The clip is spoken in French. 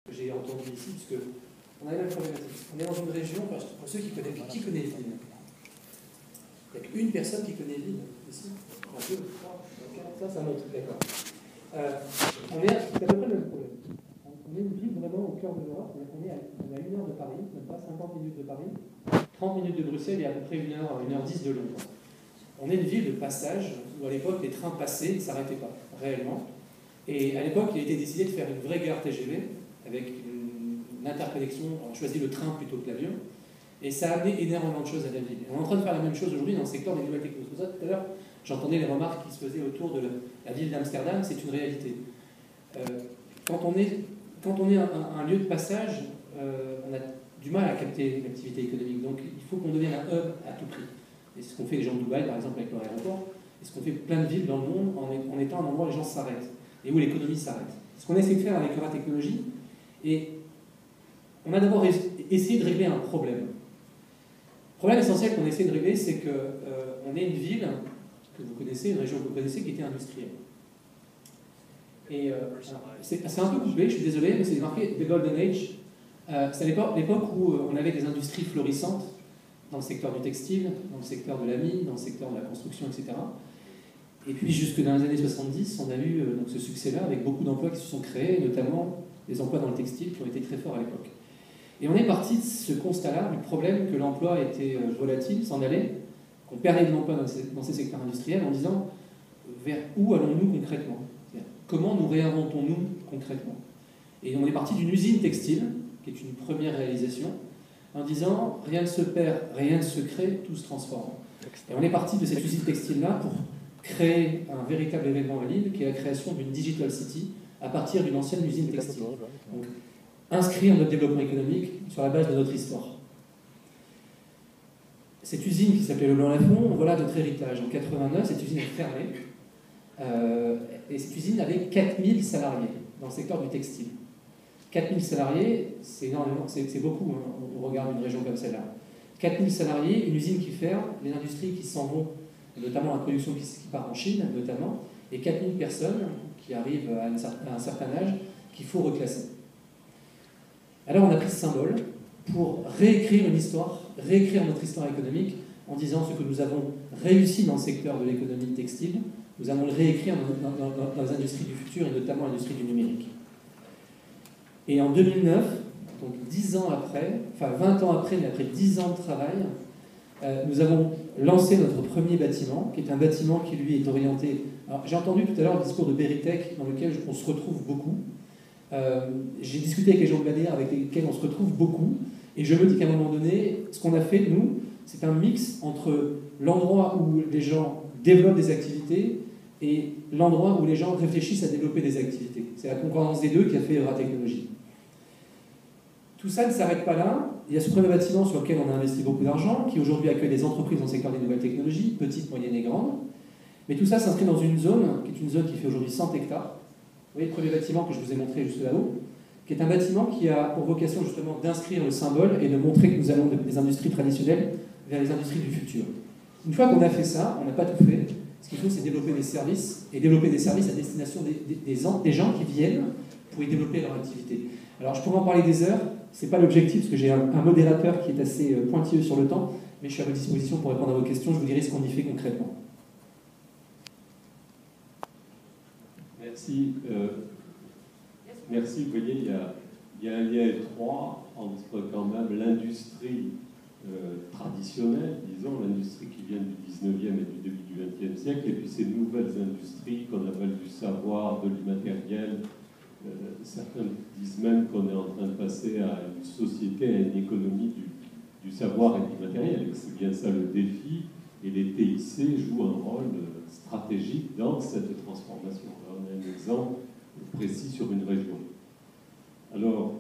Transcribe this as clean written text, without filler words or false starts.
que j'ai entendu ici, puisque on a la même problématique. On est dans une région, pour ceux qui connaît les villes. Il n'y a qu'une personne qui connaît les villes ici. Un, deux, trois, ça c'est un autre, d'accord. On est à peu près le même problème. On est une ville vraiment au cœur de l'Europe, on est à 1 heure de Paris, même pas 50 minutes de Paris, 30 minutes de Bruxelles et à peu près 1h10 de Londres. On est une ville de passage où à l'époque les trains passaient, ne s'arrêtaient pas, réellement. Et à l'époque, il a été décidé de faire une vraie gare TGV avec une interconnexion. On a choisi le train plutôt que l'avion. Et ça a amené énormément de choses à la ville. On est en train de faire la même chose aujourd'hui dans le secteur des nouvelles technologies. Tout à l'heure, j'entendais les remarques qui se faisaient autour de la ville d'Amsterdam. C'est une réalité. Quand on est un lieu de passage, on a du mal à capter l'activité économique. Donc il faut qu'on devienne un hub à tout prix. Et c'est ce qu'ont fait les gens de Dubaï, par exemple, avec leur aéroport. Et ce qu'ont fait plein de villes dans le monde en étant un endroit où les gens s'arrêtent et où l'économie s'arrête. C'est ce qu'on essaie de faire avec Eura Technologies. Et on a d'abord essayé de régler un problème. Le problème essentiel qu'on essaie de régler, c'est qu'on est une ville que vous connaissez, une région que vous connaissez, qui était industrielle. Et c'est un peu coupé, je suis désolé, mais c'est marqué The Golden Age. C'est l'époque où on avait des industries florissantes dans le secteur du textile, dans le secteur de la mine, dans le secteur de la construction, etc. Et puis jusque dans les années 70, on a eu donc ce succès-là avec beaucoup d'emplois qui se sont créés, notamment des emplois dans le textile qui ont été très forts à l'époque. Et on est parti de ce constat-là, du problème que l'emploi était volatile, s'en allait, qu'on perdait de l'emploi dans ces secteurs industriels, en disant vers où allons-nous concrètement ? Comment nous réinventons-nous concrètement ? Et on est parti d'une usine textile, qui est une première réalisation, en disant rien ne se perd, rien ne se crée, tout se transforme. Et on est parti de cette usine textile-là pour créer un véritable événement à Lille, qui est la création d'une Digital City à partir d'une ancienne usine textile. Donc, inscrire notre développement économique sur la base de notre histoire. Cette usine qui s'appelait Le Blanc-Lafont, voilà notre héritage. En 89, cette usine est fermée. Et cette usine avait 4000 salariés dans le secteur du textile. 4000 salariés, c'est énormément, c'est beaucoup, hein, on regarde une région comme celle-là. 4000 salariés, une usine qui ferme, les industries qui s'en vont, notamment la production qui part en Chine, notamment, et 4000 personnes qui arrivent à un certain âge qu'il faut reclasser. Alors on a pris ce symbole pour réécrire une histoire, réécrire notre histoire économique en disant ce que nous avons réussi dans le secteur de l'économie textile, nous allons le réécrire dans les industries du futur et notamment l'industrie du numérique. Et en 2009, donc 10 ans après, enfin 20 ans après, mais après 10 ans de travail, nous avons lancé notre premier bâtiment, qui est un bâtiment qui lui est orienté... Alors j'ai entendu tout à l'heure le discours de Beritech, dans lequel on se retrouve beaucoup. J'ai discuté avec les gens de l'ADR avec lesquels on se retrouve beaucoup, et je me dis qu'à un moment donné, ce qu'on a fait, nous, c'est un mix entre l'endroit où les gens développent des activités et l'endroit où les gens réfléchissent à développer des activités. C'est la concordance des deux qui a fait Eura Technologies. Tout ça ne s'arrête pas là. Il y a ce premier bâtiment sur lequel on a investi beaucoup d'argent, qui aujourd'hui accueille des entreprises dans le secteur des nouvelles technologies, petites, moyennes et grandes. Mais tout ça s'inscrit dans une zone, qui est une zone qui fait aujourd'hui 100 hectares. Vous voyez le premier bâtiment que je vous ai montré juste là-haut, qui est un bâtiment qui a pour vocation justement d'inscrire le symbole et de montrer que nous allons des industries traditionnelles vers les industries du futur. Une fois qu'on a fait ça, on n'a pas tout fait. Ce qu'il faut, c'est développer des services, et développer des services à destination des gens qui viennent pour y développer leur activité. Alors, je pourrais en parler des heures, ce n'est pas l'objectif, parce que j'ai un modérateur qui est assez pointilleux sur le temps, mais je suis à votre disposition pour répondre à vos questions, je vous dirai ce qu'on y fait concrètement. Merci. Merci. Vous voyez, il y a un lien étroit entre quand même l'industrie traditionnelle, disons, l'industrie qui vient du 19e et du début du 20e siècle, et puis ces nouvelles industries qu'on appelle du savoir, de l'immatériel. Certains disent même qu'on est en train de passer à une société, à une économie du savoir et de l'immatériel. C'est bien ça le défi, et les TIC jouent un rôle stratégique dans cette transformation. Alors, on a un exemple précis sur une région. Alors,